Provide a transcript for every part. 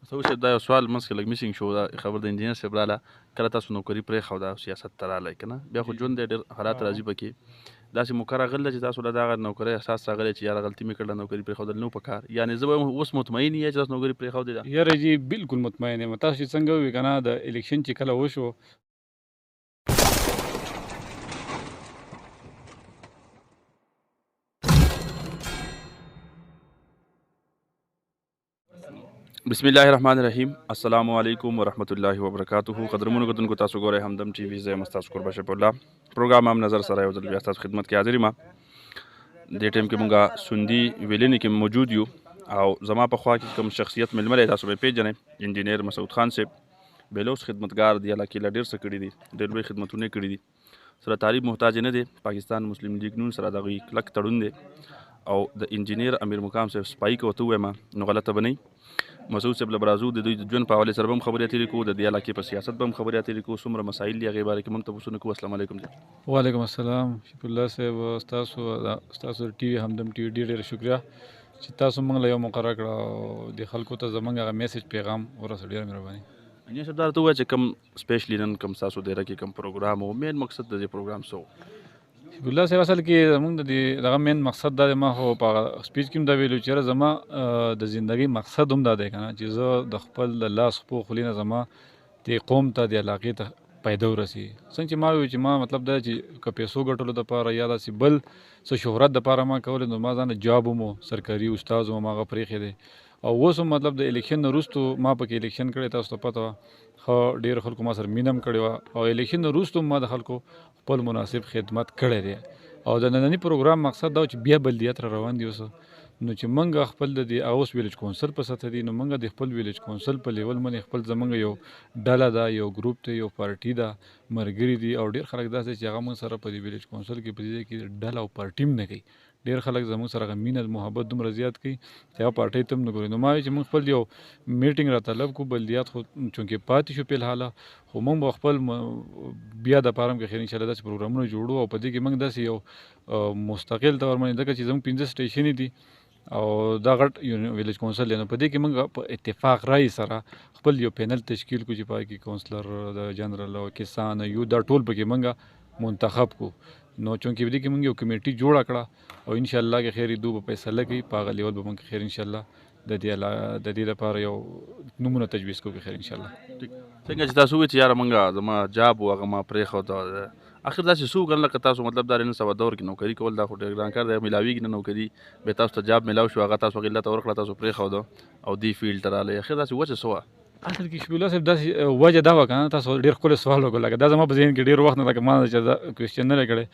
څه وشي دا یو سوال منځ کې لږ میسینګ شو دا خبر د انجینر صاحب راله کله تاسو نوکري پرېښوده او سیاست ته رالی که نه بیا خو ژوند دی ډېر حالات راځي پکې داسې موقع راغله چې تاسو له دغه نوکرۍ احساس راغلی چې یاره غلطي مې کړله نوکري پرېښودل نه په کار یعنې زه به اوس مطمئن یې چې تاسو نوکري پرېښودې ده یاره جی بالکل مطمئن یم تاسو چې څنګه ووي که نه د الیکشن چې کله وشو بسم الله الرحمن الرحیم السلام علیکم ورحمۃ اللہ وبرکاتہ قدرمنو کتونکو تاسو ګورئ همدم ټي وي زه یم ستاسو کوربه شفیع الله پروګرام هم نظر سره یو ځل بیا ستاسو خدمت کې حاضر یم دې ټایم کې مونږه سوندي ویلینې کې موجود یو او زما په خوا کې کوم شخصیت ململ تاسو به پیژنئ انجینر مسعود خان صاحب بیلوس خدمتګار دی الله کې ډېر څه کړي دي ډېر لوی خدمتونه کړي دي سره تعریف محتاج نه دی پاکستان مسلم لیگ نون سره دغه کلک تړون دی او د انجینر امیر مقام صاحب سپای کو ته وایم نو غلطه بنئ مسعود صاحب له برازو د دوی د ژوند په حوالې سره به هم خبرې اترې کوو د دې علاقې په سیاست به هم خبرې اترې کوو څومره مسایل دي هغې باره کې هم تپوسونه کوو السلام علیکم جی وعلیکم السلام شفیع الله صاحب ستاسو ټي وي همدم ټي وي ډېر ډېر شکریه چې تاسو موږ له یو مقرره کړه او د خلکو ته زموږ هغه میسج پیغام ورسوه ډېره مهرباني انجینر صاحب دا راته ووایه چې کوم سپیشلی نن کوم ستاسو دایره کې کوم پروګرام او مین مقصد د دې پروګرام څه شفیع الله صاحب اصل کې زموږ د دې دغه مین مقصد دا دی ما خو په سپیچ کې هم دا ویلو چې یاره زما د زندګۍ مقصد هم دا دی که نه چې زه د خپل د لاس خپو خولي نه زما دې قوم ته دې علاقې ته پیدا ورسي څنګه چې ما ویل چې ما مطلب دا چې که پیسو ګټلو دپاره یا داسې بل څه شهرت دپاره ما کولی نو ما ځانله جاب هم سرکاري استاذ هم هغه پرېښی دی او اوس هم مطلب د الیکشن نه وروستو ما پکې الیکشن کړی تاسو ته پته وه ښه ډېر خلکو ما سره مینه هم کړې وه او الیکشن نه وروستو ما د خلکو خپل مناسب خدمت کړی دی او د ننني پروګرام مقصد دا چې بیا بلدیات را روان دي اوس نو چې موږ خپل د دې اوس ویلیج کونسل په سطح دي نو موږ د خپل ویلیج کونسل په لیول باندې خپل زموږ یو ډله ده یو ګروپ دی یو پارټي ده ملګري دي او ډېر خلک داسې چې هغه موږ سره په دې ویلیج کونسل کې په دې ځای کې ډله او پارټي هم نه کوي ډېر خلک زموږ سره هغه مینه محبت دومره زیات کوي چې هغه پارټۍ ته هم نه ګوري نو ما وایي چې موږ خپل یو میټینګ را طلب کړو بلدیات خو چونکې پاتې شو فلحاله خو موږ به خپل بیا دپاره هم که خیر انشاءالله داسې پروګرامونه جوړو او په دې کې موږ داسې یو مستقل طور باندې ځکه چې زموږ 15 سټیشنې دي او دا غټ ویلیج کونسل دی نو په دې کې موږ په اتفاق رای سره خپل یو پینل تشکیل کړو چې پای کې کونسلر د جنرال او کسان یو دا ټول پکې موږ منتخب کړو نو چونکې په دې کې موږ یو کمیټي جوړه کړه او انشاءالله کې خیر دو به فیصله کوي په هغه لیول به موږ خیر انشاءالله د دې لپاره یو نومونه تجویز کوو خیر انشاءالله څنګه چې تاسو ووایئ چې یاره موږ زما جاب و هغه ما پرېښوده اخر داسې څه وکړل لکه تاسو مطلب دا نن سبا دور کې نوکري کول دا خو ډېر ګران کار دی میلاویږي نه نوکري بیا تاسو ته جاب میلاو شو هغه تاسو هغې ته ورکړه تاسو پرېښوده او دې فیلډ ته راغلی اخر داسې وجه څه وه اصل کې شفیع الله صاحب داسې وجه دا وه که نه تاسو ډېر ښکلی سوال وکړو لکه دا زما په ذهن کې ډېر وخت نه لکه ما چې دا کوېسچن نه دی کړی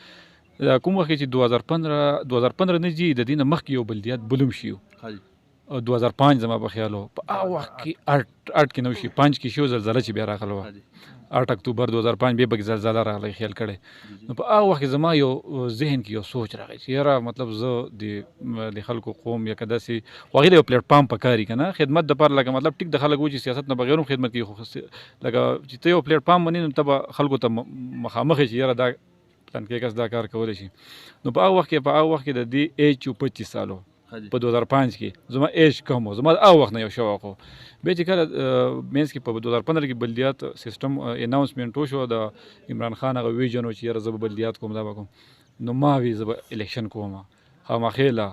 دا کوم وخت کې چې 2015 نه جي د دې نه مخکې یو بلدیات بلوم شي او 2005 زما په خیال و په هغه وخت کې 8 کې نو شي 5 کې شو زلزله چې بیا راغله وه 8 اکتوبر 2005 بیا پکې زلزله راغلی خیال کړی نو په هغه وخت کې زما یو ذهن کې یو سوچ راغی چې یاره مطلب زه د خلکو قوم یا که داسې خو هغې له یو پلیټفارم پکار که نه خدمت دپاره لکه مطلب ټیک د خلک و چې سیاست نه بغیر هم خدمت کوي خو لکه چې ته یو پلیټفارم باندې نو ته به خلکو ته مخامخ یې چې یاره دا تنکې کس دا کار کولی شي نو په هغه وخت کې د دې ایج 25 سالو په 2005 کې زما ایج کم و زما د هغه وخت نه یو شوق و بیا چې کله مینس کې په 2015 کې بلدیات سیستم اناونسمنټ وشو د عمران خان هغه ویژن و چې یاره زه به بلدیات کوم دا به کوم نو ما وی زه به الیکشن کوم خامخېله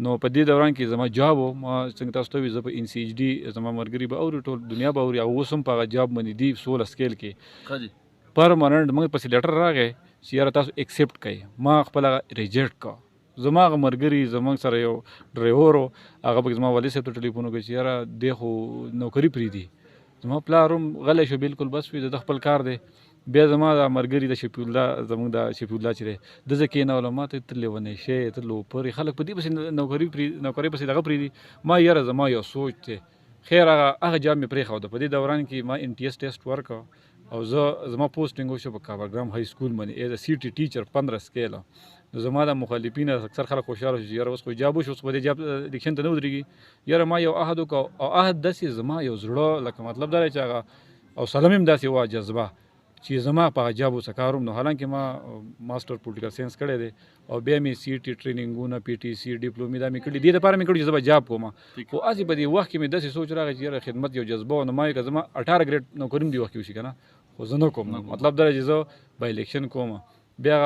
نو په دې دوران کې زما جاب و ما څنګه تاسو ته وي زه په ان سی ایچ ډي زما ملګري به اوري ټول دنیا به اوري او اوس هم په هغه جاب باندې دي 16 سکیل کې پرماننټ موږ پسې لیټر راغی چې یاره تاسو ایکسپټ کوئ ما خپل هغه ریجیکټ کړه زما هغه ملګري زموږ سره یو ډرایور و هغه پکې زما والد صاحب ته ټلیفون وکړ چې یاره دی خو نوکري پرېږدي زما پلار هم غلی شو بالکل بس وي د خپل کار دی بیا زما د ملګري د شفیع الله زموږ د شفیع الله چې دی ده زه کېنولم ما ته ته لیونی شی ته لوپرې خلک په دې پسې نوکرۍ پسې دغه پرېږدي ما یاره زما یو سوچ دی خیر هغه جاب مې پرېښوده په دې دوران کې ما ان ټي ایس ټیسټ ورکړه او زما پوسټینګ وشو په کابلګرام های سکول باندې ایز ا سی ټي ټیچر 15 سکیله نو زما د مخالفین اکثر خلک خوشحاله شو چې یاره اوس خو جاب وشو اوس په دې جاب الیکشن ته نه ودرېږي یاره ما یو عهد وکړو او عهد داسې زما یو زړه لکه مطلب دا دی چې هغه او سلم هم داسې وه جذبه چې زما په جاب څه کاروم نو حالانکه ما ماستر پولیټیکل ساينس کړی دی او بیا مې سی ټي ټریننګونه پی ټي سی ډیپلومي دا مې کړي دي لپاره مې کړي چې زه به جاب کوم خو اسی په دې وخت کې مې داسې سوچ راغی چې یاره خدمت یو جذبه او نو ما که زما 18 ګریډ نوکریم دی وخت کې وشي کنه خو زه نه کوم مطلب دا چې زه به الیکشن کوم بیا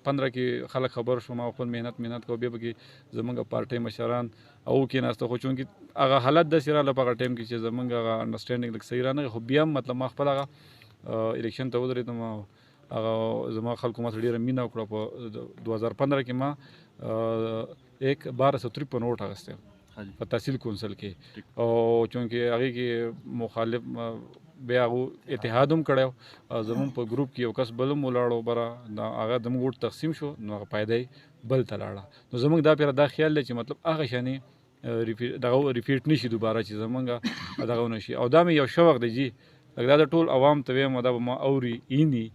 15 کې خلک خبر شوم او خپل مهنت کو بیا به زمونږ پارټي مشران او کې ناسته خو چون کې هغه حالت د سیراله په ټیم کې چې زمونږ هغه انډرسټانډینګ لکه صحیح رانه خو بیا مطلب ما خپل هغه الیکشن ته ودرېدم هغه زما خلکو ما سره ډېره مینه وکړه په 2015 کې ما 1253 نوټ اخیستی په تحصیل کونسل کې او چونکې هغې کې مخالف بیا هغه اتحاد هم کړی زموږ په ګروپ کې یو کس بل هم ولاړو بره هغه زموږ ووټ تقسیم شو نو هغه پایده بل ته لاړه نو زموږ دا پیره دا خیال دی چې مطلب هغه شانې دغه ریپیټ نشي دوباره چې زمونږ دغه ونه شي او دا مې یو شوق دی جي لکه دا د ټول عوام ته وایم دا به ما اوري اینی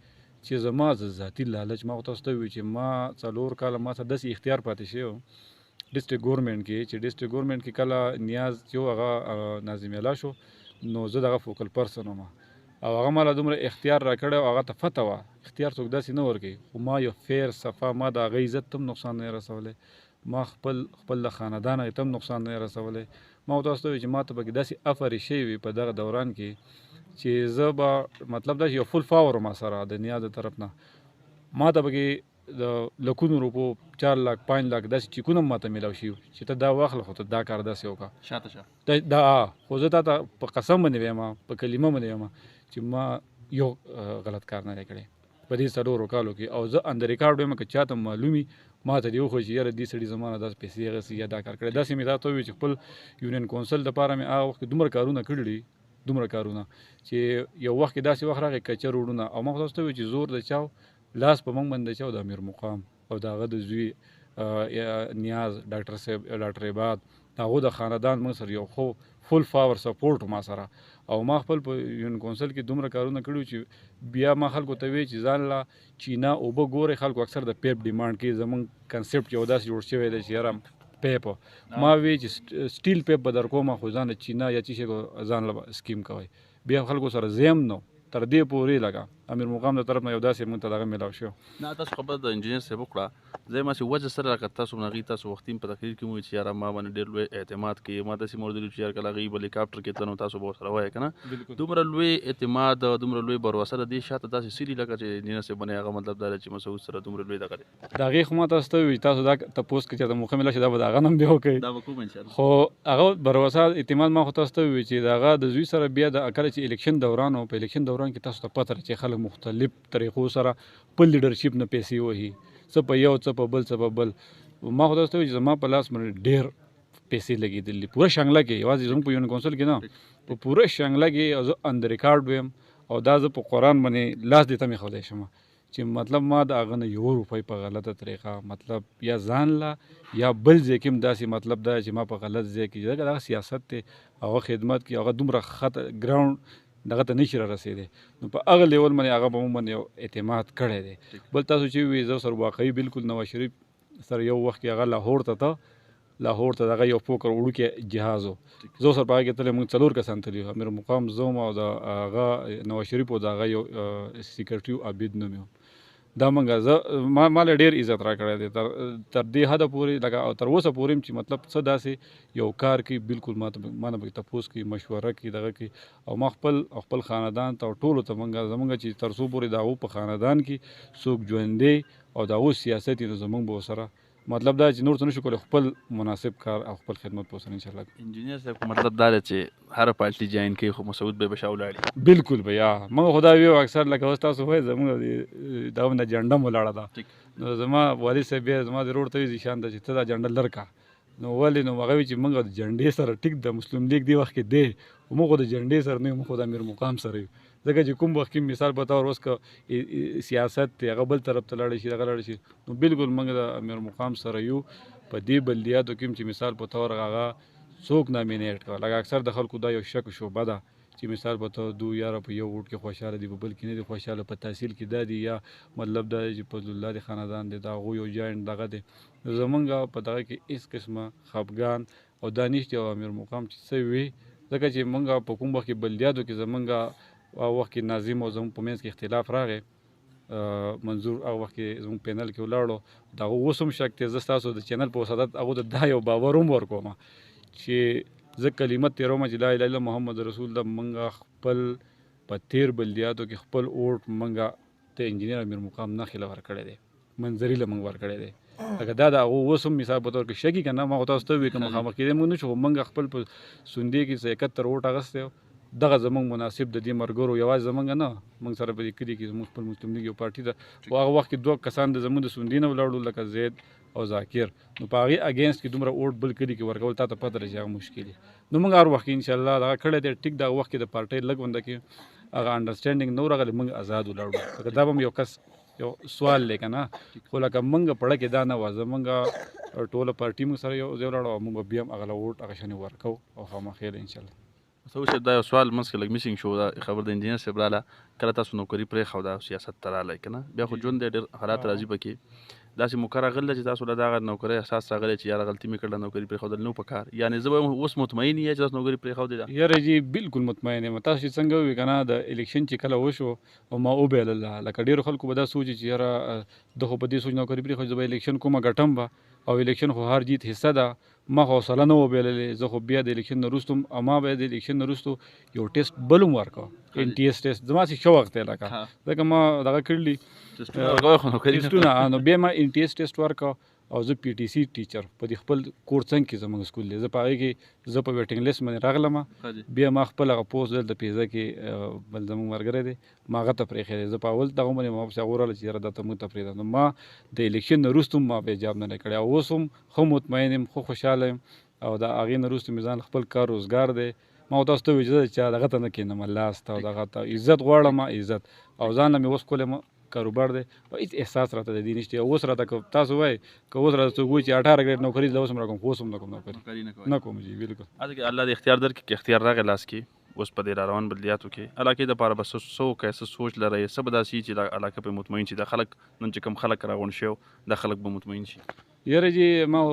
چې زما ذاتي لالچ ما تاسو ته وی چې ما 4 کاله ما څه داسې اختیار پاتې شو ډسټریکټ ګورنمنت کې چې ډسټریکټ ګورنمنت کې کله نیاز چې هغه ناظم الله شو نو زه دغه فوکل پرسن وم او هغه مالا دومره اختیار را کړی او هغه ته فتح وه اختیار څوک داسې نه ورکوي خو ما یو فیر صفا ما د هغه عزت ته هم نقصان نه رسولی ما خپل د خاندان ته هم نقصان نه رسولی ما تاسو ته وی چې ما ته پکې داسې افرې شوي وي په دغه دوران کې چې زه به مطلب دا یو فل پاور ما سره د نیاز د طرف نه ما ته پکې د لکونو روپو 4 لاک 5 لاک داسې چیکونه ماته میلاو شي چې ته دا واخله خو ته دا کار داسې وکړه شاته دا خو زه تا ته په قسم باندې وایم په کلمه باندې وایم چې ما یو غلط کار نه دی کړی په دې 4 کالو کې او زه اندر ریکارډ وایم که چاته معلومي ما ته دی خو چې یاره دې سړي زمانه داسې پیسې اخیستې یا دا کار کړی داسې مې دا ته وویل چې خپل یونین کونسل دپاره مې هغه وخت کې دومره کارونه کړي دومره کارونه چې یو وخت کې داسې وخت راغی کچر وړونه او ما خو تاسو ته وویل چې زور د چاو لاس په موږ باندې چاو د امیر مقام او د هغه د زوی نیاز ډاکټر صاحب ډاکټر عباد هغه د خاندان موږ سره یو خو فل پاور سپورټ ما سره او ما خپل په یون کونسل کې دومره کارونه کړي چې بیا ما خلکو ته وی چې ځان لا چینا او به ګوري خلکو اکثر د پیپ ډیمانډ کې زمونږ کنسپټ یو داسې جوړ شوی دی چې یاره پیپ ما وی چې سټیل پیپ به در کومه خو ځان چینا یا چی شي ځان له سکیم کوي بیا خلکو سره زیم نو تر دې پورې لګا امیر مقام د طرف نه یو داسې مونږ ته دغه میلاو شو نه تاسو خبر د انجینر صاحب وکړه زه ما چې وجه سره راکړه تاسو نغی تاسو وختیم په تقریر کې مو چې یاره ما باندې ډېر لوی اعتماد کوي ما داسې موردل چې یار کله غي هلیکاپټر کې تنو تاسو به سره وای کنه دومره لوی اعتماد دومره لوی بروسه د دې شاته داسې سری لکه چې انجینر صاحب باندې هغه مطلب دا چې مسعود سره دومره لوی دغه دا غي خو ما تاسو ته وی تاسو دا تاسو کې چې د مخه مله شي دا به هغه نم به وکي دا وکوم ان شاء الله خو هغه بروسه اعتماد ما خو تاسو ته وی چې داغه د زوی سره بیا د اکل چې الیکشن دوران او په الیکشن دوران کې تاسو ته پته چې خلک مختلف طریقو سره په لیډرشپ نه پیسې وهي څه په یو څه په بل څه په بل ما خو تاسو ته زما په لاس باندې ډېر پیسې لګېدلې پوره شانګله کې یوازې زموږ په یون کونسل کې نه په پوره شانګله کې زه اندر ریکارډ ویم او دا زه په قرآن باندې لاس دې ته مې ښودی شم چې مطلب ما د هغه نه 1 روپۍ په غلطه طریقه مطلب یا ځان لا یا بل ځای کې هم داسې مطلب دا چې ما په غلط ځای کې دغه سیاست دی هغه خدمت کې هغه دومره خط ګراوند دغه ته نشي را رسېدی نو په هغه لیول باندې هغه په موږ باندې یو اعتماد کړی دی بل تاسو چې وی زه سره واقعي بالکل نواز شریف سره یو وخت کې هغه لاهور ته دغه یو فوکر وړوکی جهاز و زه سره په هغه کې تللی موږ 4 کسان تللي امیر مقام زه او د هغه نواز شریف او د هغه یو سیکرټري عابد نوم یو دا موږ زه ما له ډېر عزت را کړی دی تر دې حده پورې لکه او تر اوسه پورې چې مطلب څه داسې یو کار کوي بالکل ما نه پکې تپوس کوي مشوره کوي دغه کوي او ما خپل خاندان ته ټولو ته زمونږ چې تر څو پورې د هغو په خاندان کې څوک ژوندی او د هغو سیاست یې نو زمونږ به ورسره مطلب دا چې نور څه نشو کولی خپل مناسب کار او خپل خدمت په وسره انشاءالله انجینر صاحب مطلب دا دی چې هر پارټي جاین کوي خو مسعود به بشا ولاړي بالکل بیا موږ خدا ویو اکثر لکه اوس تاسو وایي زموږ دا نه جنډه مو لاړه ده نو زما والد صاحب بیا زما د روډ ته وي شان ته چې ته دا جنډه لرکا نو ولې نو هغه وی چې موږ د جنډې سره ټیک د مسلم لیگ دی وخت کې دی موږ د جنډې سره نه موږ د امیر مقام سره ځکه چې کوم وخت کې مثال په تور اوس که سیاست دی هغه بل طرف ته لاړ شي هغه لاړ شي نو بالکل موږ د امیر مقام سره یو په دې بلدیاتو کې چې مثال په تور هغه څوک نامینیټ کړه لکه اکثر د خلکو دا یو شک شوبه ده چې مثال په تور دو یاره په یو ووټ کې خوشحاله دي په بل کې نه دي خوشحاله په تحصیل کې دا دي یا مطلب دا چې فضل الله د خاندان دی دا هغو یو جاینټ دغه دی زمونږ په دغه کې هېڅ قسمه خفګان او دا نشته او امیر مقام چې څه وي ځکه چې مونږ په کوم وخت کې بلدیاتو کې زمونږ هغه وخت کې ناظم او زموږ په منځ کې اختلاف راغی. منظور هغه وخت کې زموږ پینل کې ولاړو د هغه اوس هم شک دی. زه ستاسو د چینل په وسادت هغو ته دا یو باور هم ورکوم چې زه کلمه تیروم چې لا اله الا محمد رسول الله. موږ خپل په تیر بلدیاتو کې خپل اوټ موږ ته انجینر امیر مقام نخیله ورکړی دی، منظري له موږ ورکړی دی. لکه دا د هغو اوس هم مثال په طور کې شکي که نه ما خو تاسو ته ووایي که مخامخ کېدی موږ نه شو، خو موږ خپل په سوندې کې 71 اوټ اخیستی و. دغه زموږ مناسب د دې مرګرو یوازې زموږ نه، موږ سره په دې کلي کې زموږ خپل مسلم لیګ یو پارټي ده، خو هغه وخت کې 2 کسان د زموږ د سوندې نه ولاړو لکه زید او ذاکر. نو په هغې اګینسټ کې دومره اوټ بل کلي کې ورکول تا ته پته ده چې هغه مشکل دی. نو موږ هر وخت کې انشاءالله دغه کړی دی. ټیک دغه وخت کې د پارټۍ لږ غونډه کې هغه انډرسټینډینګ نه و راغلی، موږ آزاد ولاړو. لکه دا به هم یو کس یو سوال دی که نه، خو لکه موږ پړه کې دا نه وه. زموږ ټوله پارټي موږ سره یو ځای ولاړو او موږ بیا هم هغه له اوټ هغه شانې ورکوو او خامخې ده انشاءالله. صاحب دا یو سوال منځ کې لږ میسینګ شو، دا خبر د انجینر صاحب راله کله تاسو نوکري پرېښوده او سیاست ته راغلی که نه، بیا خو ژوند دی ډېر حالات راځي پکې. داسې موقع راغلی چې تاسو له دغه نوکرۍ احساس راغلی چې یاره غلطي مې کړله، نوکري پرېښودل نه پکار؟ یعنې زه به اوس مطمئن یې چې تاسو نوکري پرېښودې ده؟ یاره جی بالکل مطمئن یم. تاسو چې څنګه ووایي که نه د الیکشن چې کله وشو او ما وبایلله، لکه ډېرو خلکو به دا سوچي چې یاره ده خو په دې سوچ نوکري پرېښودې، زه به الیکشن کومه ګټم به، او الیکشن خو هر جیت حصه ده. ما خو حوصله نه وبایللې. زه خو بیا د الیکشن نه وروسته هم ما بیا د الیکشن نه وروسته یو ټیسټ بل هم ورکړه، ان ټي ایس ټیسټ. زما چې شوق دی لکه ځکه ما دغه کړلي ټیسټونه، نو بیا ما ان ټي ایس ټیسټ ورکړه او زه پی ټي سی ټیچر په دې خپل کور څنګ کې زموږ سکول دی، زه په هغې کې زه په ویټینګ لیست باندې راغلم. بیا ما خپل هغه پوسټ دلته پیزه کې بل زموږ ملګری دی ما هغه ته پرېښی دی. زه په اول دغه باندې ما پسې هغه وراله چې یاره دا ته موږ ته پرېږده. نو ما د الیکشن نه وروسته هم ما بیا جاب نه دی کړی، او اوس هم ښه مطمئن یم، ښه خوشحاله یم، او د هغې نه وروسته مې ځان خپل کار روزګار دی. ما تاسو ته ووایي چې زه چا دغه ته نه کښېنم، لاس ته او دغه ته عزت غواړم، عزت او ځان له مې اوس کولی کاروبار دی، هیڅ احساس راته د دې نشته. او اوس راته که تاسو وایي که اوس راته څوک وایي چې 18 ګریډ نوکري ده اوس هم راکوم، خو اوس هم نه کوم نوکري نه کوم جی بالکل. هلته کې الله دې اختیار درکړي چې اختیار راغی لاس کې اوس په دې را روان بلدیاتو کې علاقې دپاره به څه وکړئ، څه سوچ لرئ، څه به داسې وي چې دا علاقه پرې مطمئن شي، دا خلک نن چې کوم خلک راغونډ شوي دا خلک به مطمئن شي؟ یاره جی ما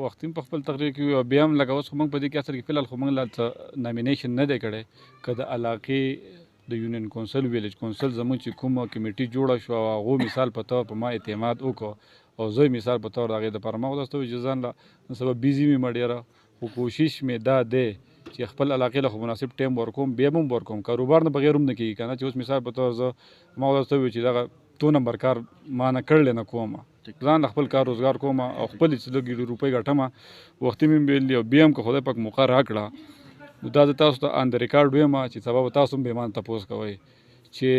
وختي په خپل تقریر کې وي، بیا هم لکه اوس خو موږ په دې کې اصل کې فلحال خو موږ لا څه نامینیشن نه دی کړی. که د علاقې د یونین کونسل ویلیج کونسل زموږ چې کومه کمیټي جوړه شوه او هغو مثال په طور په ما اعتماد وکړو او زه مثال په طور د هغې دپاره ما خو تاسو ته وایي چې ځان له نن سبا بیزي مې مه ډېره، خو کوشش مې دا دی چې خپل علاقې له خو مناسب ټایم ورکوم، بیا به هم ورکوم. کاروبار نه بغیر هم نه کېږي که نه، چې اوس مثال په طور زه ما خو تاسو ته وایي چې دغه 2 نمبر کار ما نه کړلی نه کوم، ځان له خپل کار روزګار کوم او خپل چې لږ روپۍ ګټم. وختي مې ویل دي او بیا هم که خدای پاک موقع راکړه نو دا زه تاسو ته آن د ریکارډ ویم چې سبا به تاسو هم بیا ما تپوس کوئ چې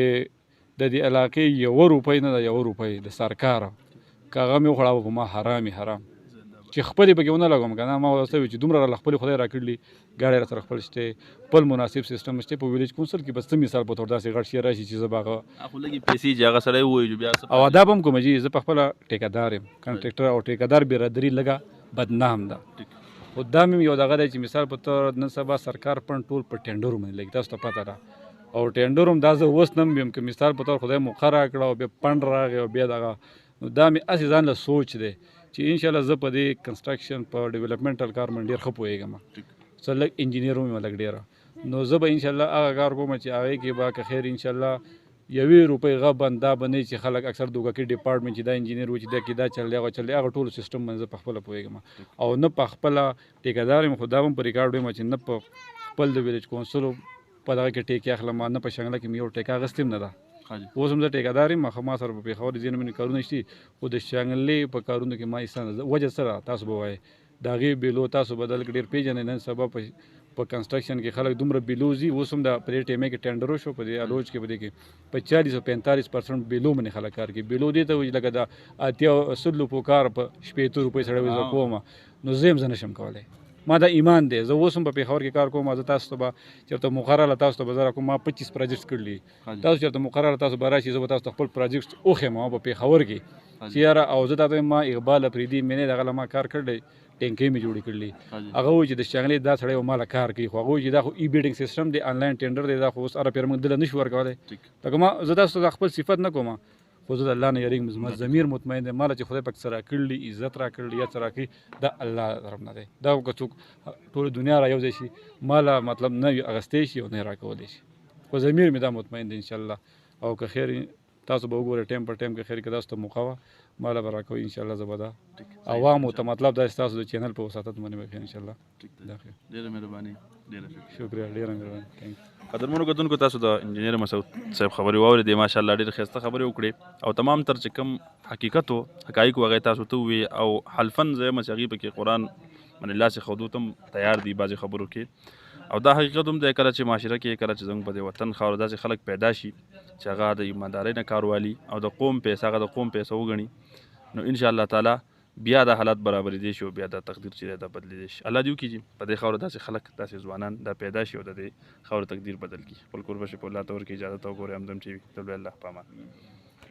د دې علاقې 1 روپۍ نه ده، 1 روپۍ د سرکاره که هغه مې وخوړه په ما حرامي حرام چې خپلې پکې ونه لګوم که نه. ما ورته وویل چې دومره راله خپلې خدای راکړلي، ګاډی را سره خپل شته، خپل مناسب سیستم شته، په ویلیج کونسل کې بس څه مثال په طور داسې غټ شی راشي چې زه به هغه خو لږې پیسې چې هغه سړی ووایي بیا او ادب هم کوم جي. زه په خپله ټیکهدار یم، کنټرکټر او ټیکهدار برادري لږه بدنام ده. خو دا مې یو دغه دی چې مثال په طور نن سبا سرکار پڼ ټول په ټینډرو باندې لګي، تاسو ته پته ده. او ټینډر هم دا زه اوس نه یم که مثال په طور خدای موقع راکړه او بیا پڼ راغی او بیا دغه، نو دا مې هسې ځان له سوچ دی چې انشاءالله زه په دې کنسټرکشن په ډیولپمنټل کار باندې ډېر ښه پوهېږم، څه لږ انجینیر هم یم لږ ډېره. نو زه به انشاءالله هغه کار کوم چې هغې کې به که خیر انشاءالله 1 روپۍ غبن دا به نه چې خلک اکثر د وګکي ډپارټمنټ چې دا انجینیر و چې دا کې دا چل دی هغه چل دی، هغه ټولو سیسټم باندې زه په خپله پوهېږم او نه په خپله ټیکهدار یم. خو دا هم په ریکارډ ویم چې نه په خپل د ویلیج کونسلو په دغه کې ټیکې اخلم، نه په شنګله کې مې یو ټیکه اخیستې هم نه ده. اوس هم زه ټیکهدار یم، ما سره په پېښور ځینې مې کارونه شته، خو د شنګلې په کارونو کې ما حصه نه. وجه څه ده تاسو به وایئ د هغې بیلو تاسو به دلته ډېر پېژنئ. نن سبا په کنسټرکشن کې خلک دومره بیلو ځي، اوس هم د په دې ټیمې کې ټینډرو شو په دې الوج کې په دې کې په 40 او 45% بیلو باندې خلک کار کوي. بیلو دې ته وایي لکه د 80 روپو کار په 80 روپۍ سړی وایي زه کوم، نو زه هم زه نشم کولی. ما دا ایمان دی، زه اوس هم په پېښور کې کار کوم. زه تاسو ته به چېرته مقرره تاسو ته به زه راکوم، ما 25 پروجیکټس کړي، تاسو چېرته مقرره تاسو به راشي زه به تاسو ته خپل پروجیکټس وښیم په پېښور کې چې یاره. او زه تاته ما اقبال افریدي مې نه دغه له ما کار کړی، ټینکۍ مې جوړې کړلي، هغه وایي چې د شنګلې دا سړی و ما له کار کوي، خو هغه وایي چې دا خو ای بیډینګ سیسټم دی، آنلاین ټینډر دی، دا خو اوس هره پېره موږ دله نشو ورکولی. لکه ما زه تاسو ته خپل صفت نه کوم، خو زه د الله نه یېرېږم، زما ضمیر مطمئن دی، ما له چې خدای پاک څه راکړلي، عزت راکړلي یا څه راکړي دا الله طرف نه دی. دا که څوک ټوله دنیا را یو ځای شي ما له مطلب نه اخیستی شي او نه یې راکولی شي. خو ضمیر مې دا مطمئن دی انشاءالله. او که خیر تاسو به وګورئ ټایم پر ټایم کې خیر که تاسو ته موقع وه ماله به راکوئ انشاءالله. زه به دا عوامو ته مطلب دا چې تاسو د چینل په وساطت باندې به انشاءالله. ډېره مهرباني، ډېره شکریہ، ډېره مهرباني. قدرمنو کتونکو تاسو د انجینیر مسعود صاحب خبرې واورېدې، ماشاءالله ډېرې ښایسته خبرې وکړې او تمام تر چې کوم حقیقت و حقایق و هغه تاسو ته وویې او حلفن زه یم چې هغې پکې قرآن باندې لاس ښودو ته هم تیار دي بعضې خبرو کې. او دا حقیقت هم دی کله چې معاشره کې کله چې زموږ په دې وطن خاوره داسې خلک پیدا شي چې هغه د ایماندارۍ نه کار والي او د قوم پیسه هغه د قوم پیسه وګڼي نو انشاءالله تعالی بیا دا حالات برابرېدی شي او بیا دا تقدیر چې دی دا بدلېدی شي. الله دې وکړي چې په دې خاوره داسې خلک داسې ځوانان دا پیدا شي او د دې خاورې تقدیر بدل کړي. خپل کور بشي په الله ته ورکړي. اجازه ته وګورئ همدم ټي وي. الله په امان.